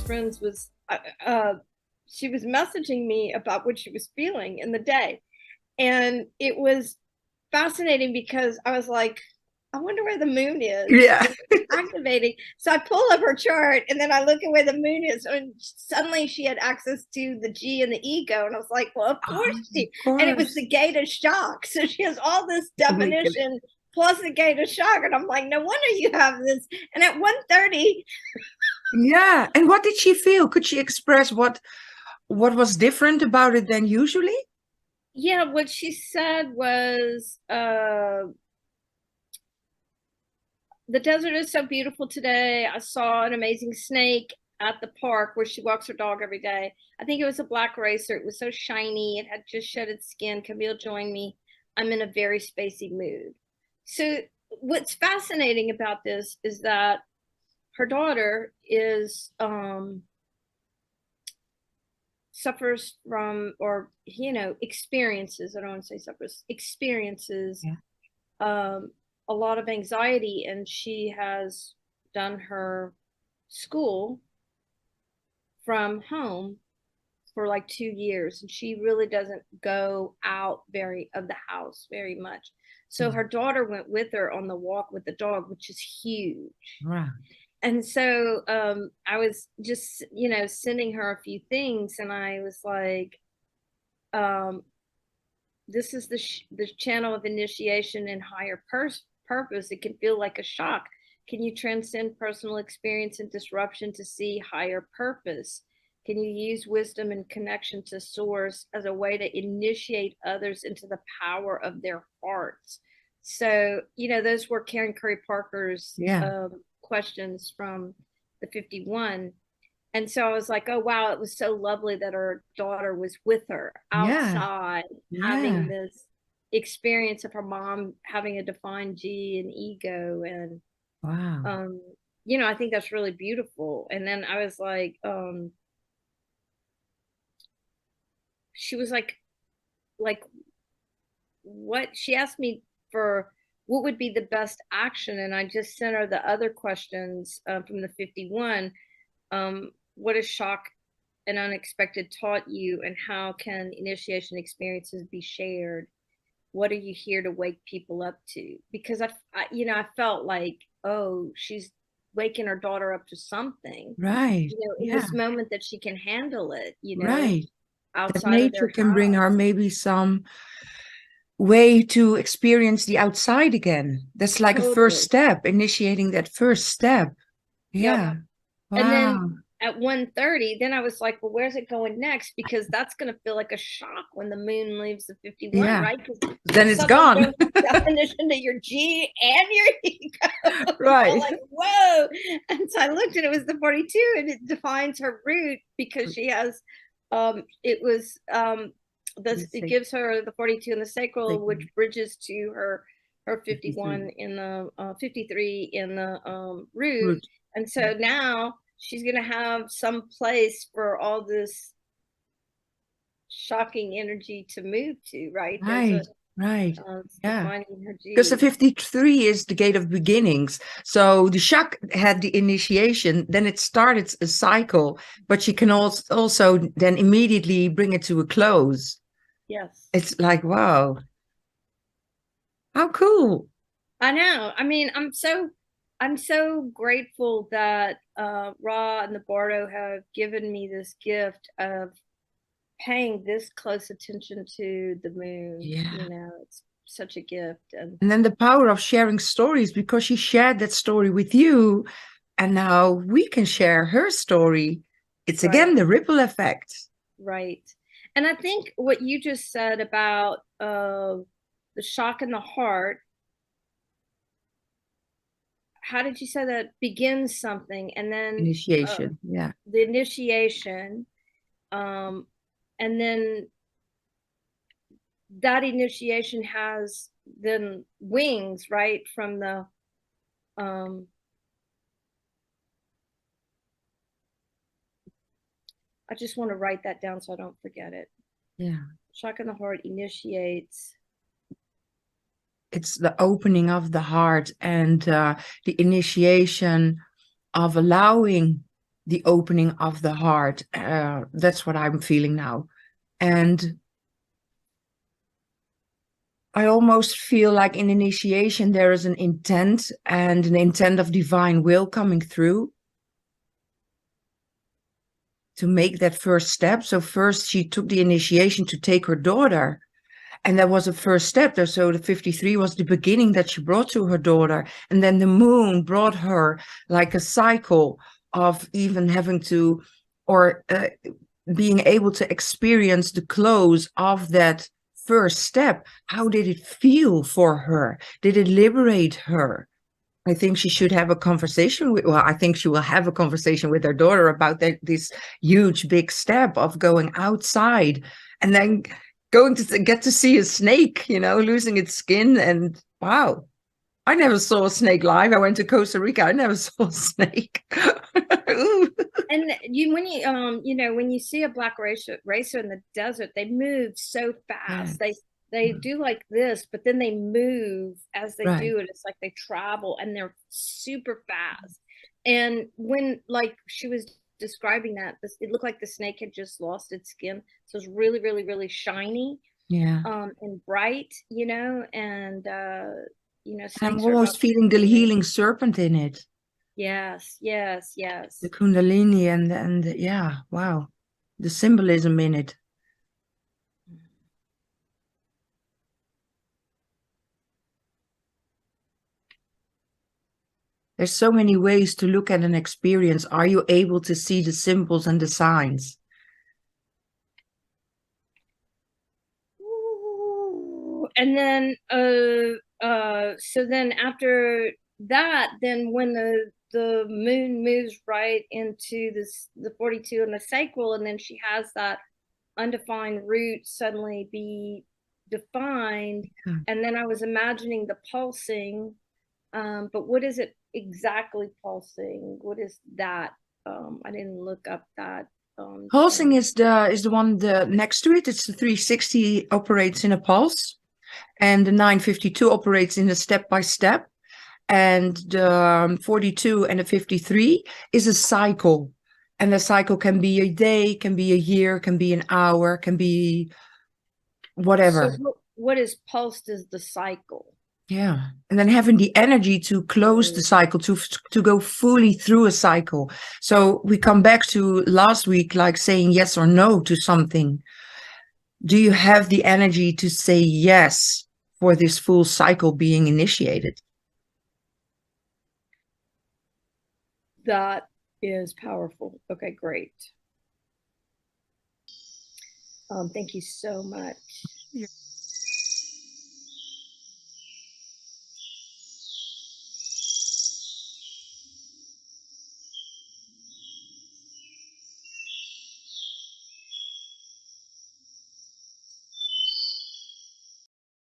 best friends was she was messaging me about what she was feeling in the day. And it was fascinating because I was like, I wonder where the moon is. Yeah. It's activating. So I pull up her chart and then I look at where the moon is. And suddenly she had access to the G and the ego. And I was like, well, of course Of she. And it was course. the gate of shock. So she has all this Oh my God. definition plus the gate of shock. And I'm like, no wonder you have this. And at 1:30, Yeah. And what did she feel? Could she express what was different about it than usually? yeah, what she said was, the desert is so beautiful today. I saw an amazing snake at the park where she walks her dog every day. I think it was a black racer. It was so shiny. It had just shed its skin. Camille joined me. I'm in a very spacey mood. So what's fascinating about this is that her daughter is suffers from, or experiences, I don't want to say suffers, experiences Yeah. um a lot of anxiety, and she has done her school from home for like 2 years, and she really doesn't go out very of the house very much. So Yeah. her daughter went with her on the walk with the dog, which is huge. Right. And so I was just sending her a few things, and I was like, um this is the channel of initiation and higher purpose. It can feel like a shock. Can you transcend personal experience and disruption to see higher purpose? Can you use wisdom and connection to source as a way to initiate others into the power of their hearts? So, those were Karen Curry Parker's Yeah. questions from the 51. And so I was like, oh, wow, it was so lovely that her daughter was with her Yeah. outside having Yeah. this experience of her mom having a defined G and ego. And, Wow. um, I think that's really beautiful. And then I was like, she was like, what? She asked me for what would be the best action. And I just sent her the other questions from the 51. What is shock and unexpected taught you, and how can initiation experiences be shared? What are you here to wake people up to? Because I felt like, oh, she's waking her daughter up to something, Right. in Yeah. this moment that she can handle it, Right. That outside of nature their can bring her house. maybe some way to experience the outside again. That's like a first Totally. step, initiating that first step. Yep. Yeah. And then Wow. at 1:30, then I was like, well, where's it going next? Because that's going to feel like a shock when the moon leaves the 51, Yeah. right? Because Then it it's suddenly gone. goes from definition to your G and your ego. I'm all Right. like, whoa. And so I looked and it was the 42, and it defines her root because she has, it was, this, Let's it say gives her the 42 in the sacral, which taking bridges to her 51 53 in the 53 in the root. root. And so now she's going to have some place for all this shocking energy to move to, right? There's a Right. Right. it's Yeah. defining her Because the G. 53 is the gate of beginnings. So the shock had the initiation, then it started a cycle, but she can also then immediately bring it to a close. Yes. It's like, wow, how cool. I know. I mean, I'm so grateful that Ra and the Bardo have given me this gift of paying this close attention to the moon. Yeah. It's such a gift. And And then the power of sharing stories because she shared that story with you. And now we can share her story. It's again right. the ripple effect. Right. And I think what you just said about the shock in the heart, how did you say that begins something, and then Initiation. Yeah. the initiation, um, and then that initiation has then wings, right? From the, um, I just want to write that down so I don't forget it. Yeah. Shock in the heart initiates. It's the opening of the heart and the initiation of allowing. the opening of the heart. That's what I'm feeling now. And I almost feel like in initiation, there is an intent and an intent of divine will coming through to make that first step. So first she took the initiation to take her daughter. And that was a first step there. So the 53 was the beginning that she brought to her daughter. And then the moon brought her like a cycle of even having to, or being able to experience the close of that first step. How did it feel for her? Did it liberate her? I think she should have a conversation with, well, I think she will have a conversation with her daughter about this huge, big step of going outside and then going to get to see a snake, losing its skin. And wow, I never saw a snake live. I went to Costa Rica. I never saw a snake. And when you see a black racer in the desert, they move so fast. Yes. They do like this, but then they move as they Right. do it. It's like they travel and they're super fast. And when like she was describing that, it looked like the snake had just lost its skin. So it's really, really, really shiny, Yeah. and bright, and And I'm snakes are about almost feeling the healing. healing serpent in it, Yes, yes, the yes. Kundalini, and yeah, wow, the symbolism in it. There's so many ways to look at an experience. Are you able to see the symbols and the signs? Ooh. And then so then after that, then when the moon moves right into the 42 and the sacral, and then she has that undefined root suddenly be defined. Yeah. And then I was imagining the pulsing, but what is it exactly pulsing? What is that? I didn't look up that Pulsing term. is the one next to it. It's the 360 operates in a pulse, and the 952 operates in a step by step, and the 42 and the 53 is a cycle. And the cycle can be a day, can be a year, can be an hour, can be So whatever. what is pulsed is the cycle. Yeah. And then having the energy to close the cycle, to go fully through a cycle. So we come back to last week, like saying yes or no to something. Do you have the energy to say yes for this full cycle being initiated? That is powerful. Okay, great. Thank you so much.